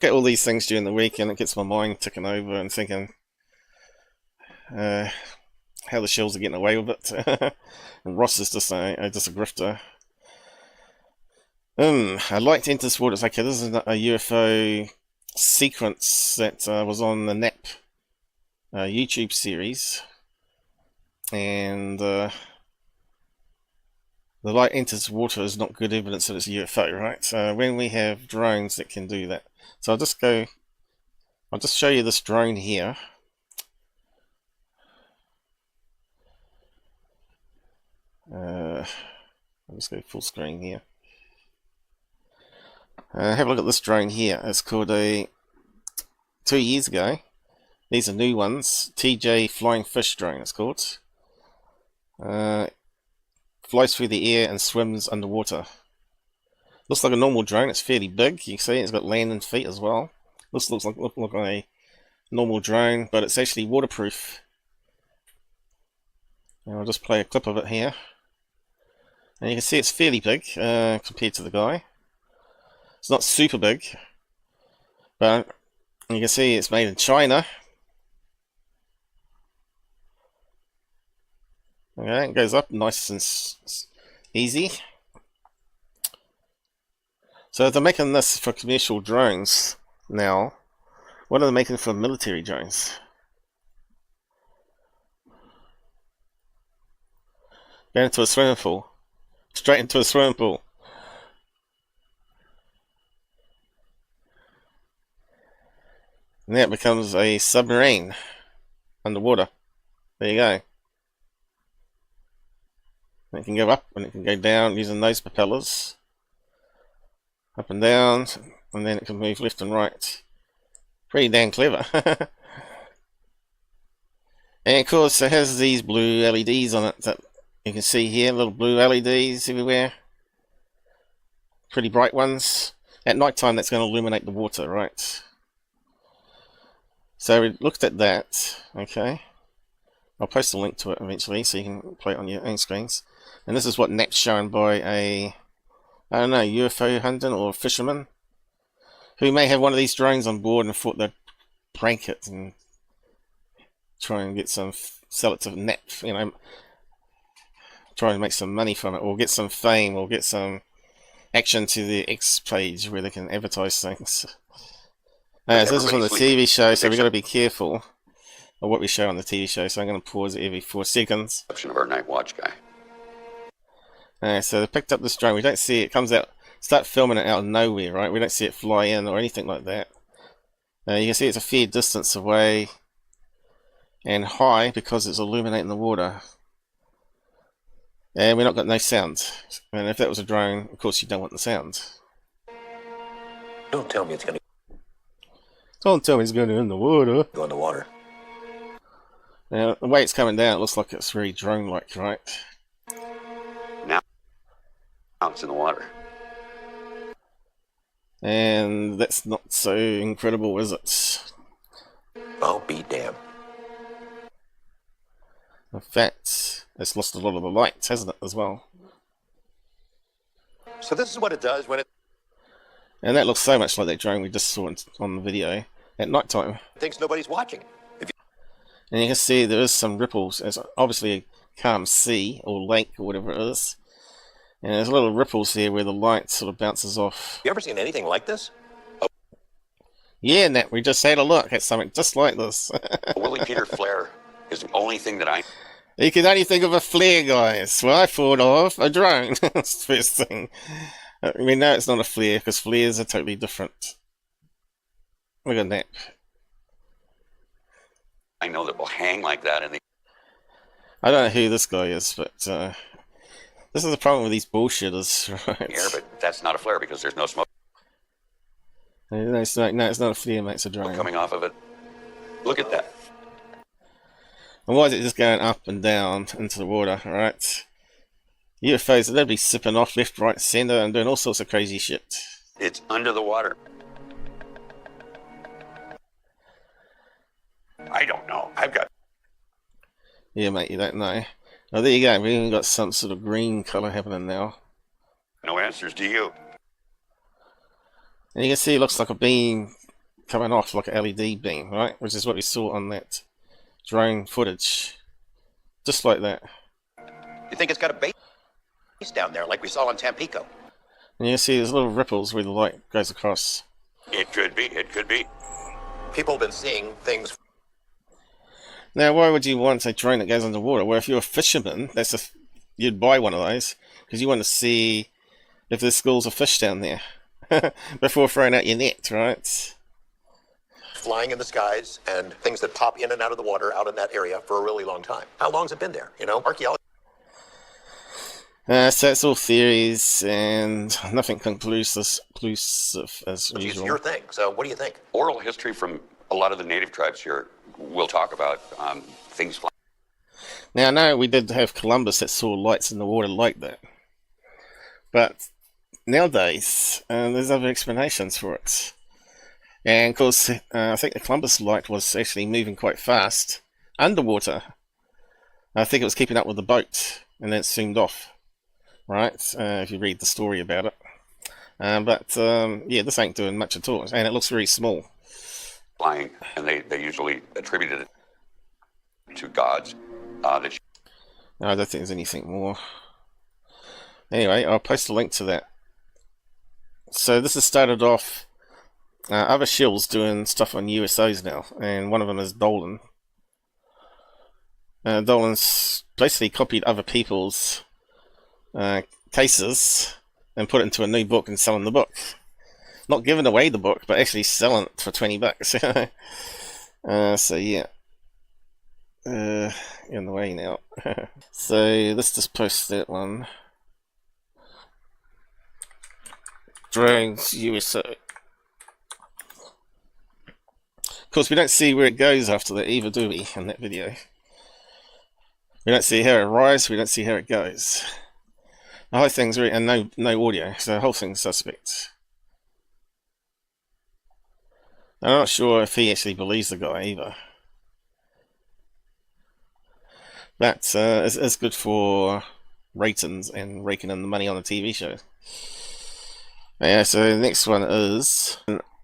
get all these things during the week, and it gets my mind ticking over and thinking how the shells are getting away with it. And Ross is just a grifter. I liked Enter this Water. It's okay, this is a UFO sequence that was on the Knapp YouTube series, and the light enters water is not good evidence that it's a UFO, right? When we have drones that can do that, so I'll just show you this drone here. I'll just go full screen here. Have a look at this drone here. It's called 2 years ago. These are new ones. TJ Flying Fish drone, it's called. Flies through the air and swims underwater. Looks like a normal drone. It's fairly big. You can see it's got landing feet as well. This looks like a normal drone, but it's actually waterproof. And I'll just play a clip of it here. And you can see it's fairly big compared to the guy. It's not super big, but you can see it's made in China. Okay, it goes up nice and easy. So if they're making this for commercial drones now, what are they making for military drones? Go into a swimming pool. Straight into a swimming pool. And that becomes a submarine underwater. There you go. It can go up and it can go down using those propellers. Up and down, and then it can move left and right. Pretty damn clever. And of course it has these blue LEDs on it that you can see here, little blue LEDs everywhere. Pretty bright ones. At night time that's going to illuminate the water, right? So we looked at that, okay. I'll post a link to it eventually so you can play it on your own screens. And this is what Knapp's shown by a, I don't know, UFO hunter or fisherman who may have one of these drones on board and thought they'd prank it and try and get some, sell it to Knapp, you know, try and make some money from it, or get some fame, or get some action to the X page where they can advertise things. So this is from the TV show, so we've got to be careful of what we show on the TV show, so I'm going to pause it every 4 seconds. Of our night watch guy. So they picked up this drone. We don't see it. It comes out, start filming it out of nowhere, right? We don't see it fly in or anything like that. You can see it's a fair distance away and high because it's illuminating the water. And we've not got no sound. And if that was a drone, of course you don't want the sound. Don't tell me it's going to Don't tell me it's going in the water. go in the water. Now, the way it's coming down, it looks like it's very drone-like, right? Now it's in the water. And that's not so incredible, is it? Oh, be damned. In fact, it's lost a lot of the light, hasn't it, as well? So this is what it does when it And that looks so much like that drone we just saw on the video at night time. thinks nobody's watching. And you can see there is some ripples. It's obviously a calm sea or lake or whatever it is. And there's little ripples here where the light sort of bounces off. You ever seen anything like this? Yeah, Nat, we just had a look at something just like this. A Willie Peter flare is the only thing that I... You can only think of a flare, guys. Well, I thought of a drone. That's the first thing. We know it's not a flare because flares are totally different. Look at that. I know that will hang like that in the... I don't know who this guy is, but this is the problem with these bullshitters, right? air, but that's not a flare because there's no smoke No, it's not a flare, mate, it's a drone. coming off of it. Look at that. And why is it just going up and down into the water, right? UFOs, they'd be sipping off left, right, center, and doing all sorts of crazy shit. It's under the water. I don't know. I've got... Yeah, mate, you don't know. Oh, there you go. We've even got some sort of green colour happening now. no answers, do you? And you can see it looks like a beam coming off like an LED beam, right? Which is what we saw on that drone footage. Just like that. You think it's got a base down there like we saw in Tampico? And you see there's little ripples where the light goes across. It could be. It could be. People have been seeing things. Now, why would you want a drone that goes underwater? Well, if you're a fisherman, you'd buy one of those because you want to see if there's schools of fish down there before throwing out your net, right? Flying in the skies and things that pop in and out of the water out in that area for a really long time. How long's it been there? You know, archaeology. So it's all theories and nothing conclusive as It's usual. your thing. So what do you think? Oral history from a lot of the native tribes here will talk about things flying. Now, I know we did have Columbus that saw lights in the water like that, but nowadays there's other explanations for it. And of course, I think the Columbus light was actually moving quite fast underwater. I think it was keeping up with the boat, and then it zoomed off. Right, if you read the story about it. Yeah, this ain't doing much at all, and it looks very small. Flying, and they usually attributed it to gods. I don't think there's anything more. Anyway, I'll post a link to that. So this has started off other shills doing stuff on USOs now, and one of them is Dolan. Dolan's basically copied other people's cases and put it into a new book and selling the book. Not giving away the book, but actually selling it for $20. So yeah, in the way now. So let's just post that one. Drones USO. Of course, we don't see where it goes after that either, do we? In that video, we don't see how it arrives. We don't see how it goes. The whole thing's really, and no audio, so the whole thing's suspect. I'm not sure if he actually believes the guy either. But it's good for ratings and raking in the money on the TV show. Yeah, so the next one is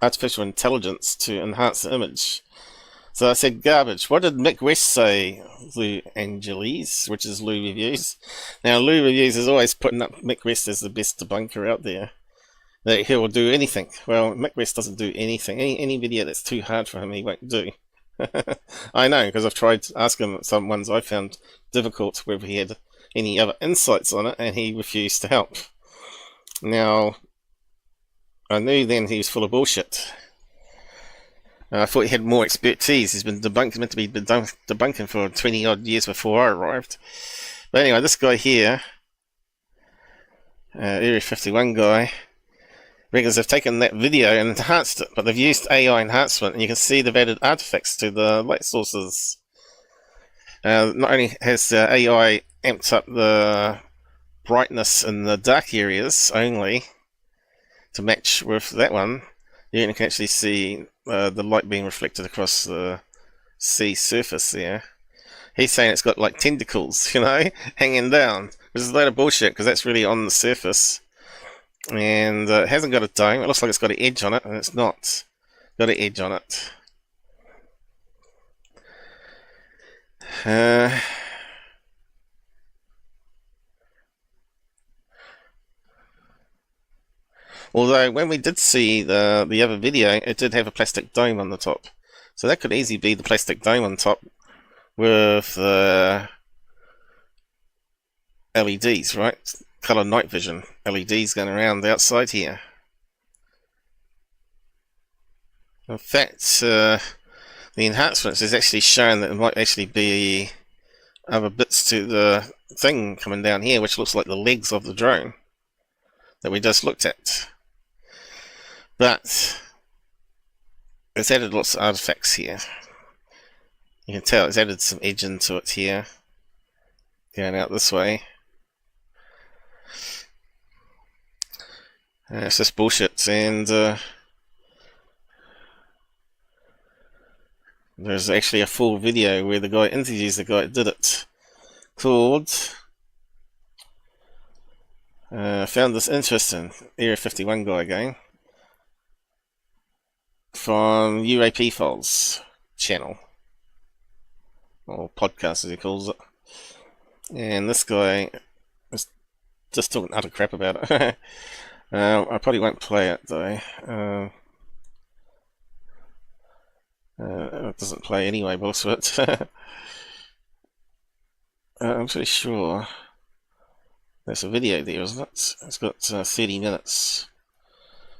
artificial intelligence to enhance the image. So I said garbage. What did Mick West say, Lou Angeles, which is Lou Reviews? Now, Lou Reviews is always putting up Mick West as the best debunker out there. That he will do anything. Well, Mick West doesn't do anything. Any video that's too hard for him, he won't do. I know, because I've tried to ask him some ones I found difficult, whether he had any other insights on it, and he refused to help. Now, I knew then he was full of bullshit. I thought he had more expertise. He's been meant to be debunking for 20 odd years before I arrived. But anyway, this guy here, Area 51 guy, reckons they've taken that video and enhanced it, but they've used AI enhancement, and you can see they've added artifacts to the light sources. Not only has AI amped up the brightness in the dark areas only to match with that one, you can actually see the light being reflected across the sea surface there. He's saying it's got like tentacles, you know, hanging down, which is a load of bullshit because that's really on the surface. And it hasn't got a dome. It looks like it's got an edge on it, and it's not got an edge on it. Although when we did see the other video, it did have a plastic dome on the top, so that could easily be the plastic dome on top with LEDs, right? Color night vision LEDs going around the outside here. In fact, the enhancements is actually showing that it might actually be other bits to the thing coming down here, which looks like the legs of the drone that we just looked at. But it's added lots of artifacts here. You can tell it's added some edge into it here, going out this way. It's just bullshit, and there's actually a full video where the guy interviews the guy that did it, called found this interesting, Area 51 guy again, from UAP Files channel, or podcast as he calls it. And this guy is just talking utter crap about it. I probably won't play it though. It doesn't play anyway, most of it. I'm pretty sure there's a video there, isn't it? It's got 30 minutes.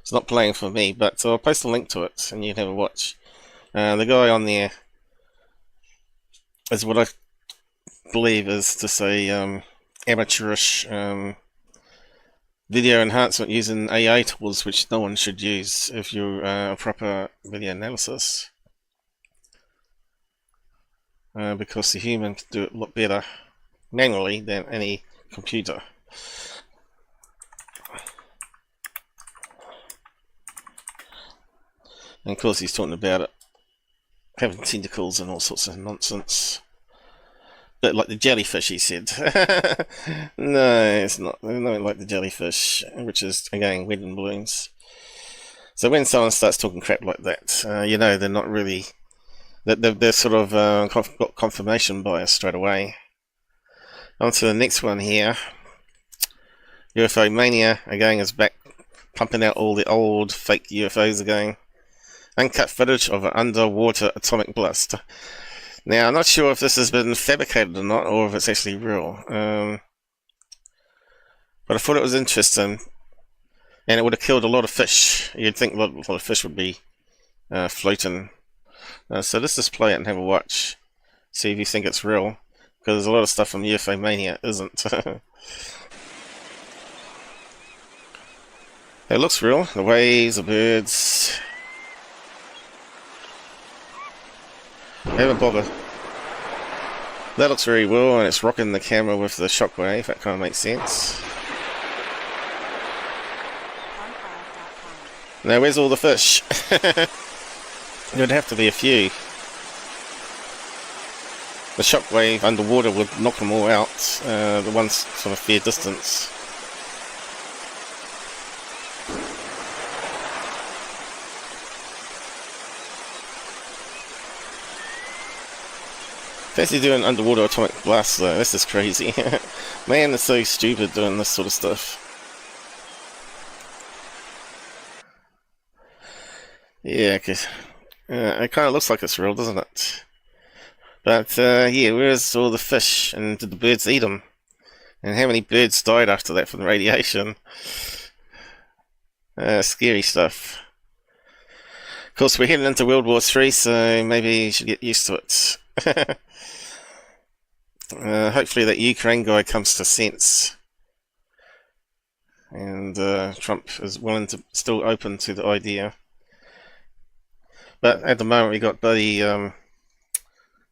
It's not playing for me, but I'll post a link to it and you can have a watch. The guy on there is what I believe is to say amateurish video enhancement using AI tools, which no one should use if you're a proper video analysis. Because the human can do it a lot better manually than any computer. And of course he's talking about it having tentacles and all sorts of nonsense. But like the jellyfish, he said. No, it's not. They're not like the jellyfish, which is, again, wedding balloons. So when someone starts talking crap like that, you know they're not really... They're sort of got confirmation bias straight away. On to the next one here. UFO Mania, again, is back pumping out all the old fake UFOs again. Uncut footage of an underwater atomic blast. Now, I'm not sure if this has been fabricated or not, or if it's actually real. But I thought it was interesting, and it would have killed a lot of fish. You'd think a lot of fish would be floating. So let's just play it and have a watch. See if you think it's real, because there's a lot of stuff from UFO Mania isn't. It looks real. The waves, the birds. I haven't bothered. That looks very well, and it's rocking the camera with the shockwave. That kind of makes sense. Now, where's all the fish? There'd have to be a few. The shockwave underwater would knock them all out. The ones from a fair distance. Fancy doing underwater atomic blasts though, this is crazy. Man, they're so stupid doing this sort of stuff. Yeah, cause it kind of looks like it's real, doesn't it? But yeah, where's all the fish, and did the birds eat them? And how many birds died after that from the radiation? Scary stuff. Of course, we're heading into World War III, so maybe you should get used to it. Hopefully that Ukraine guy comes to sense, and Trump is willing to, still open to the idea. But at the moment we got the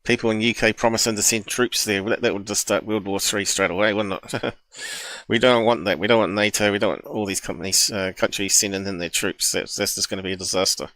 people in UK promising to send troops there. That would just start World War III straight away, wouldn't it? We don't want that. We don't want NATO. We don't want all these countries sending in their troops. That's just going to be a disaster.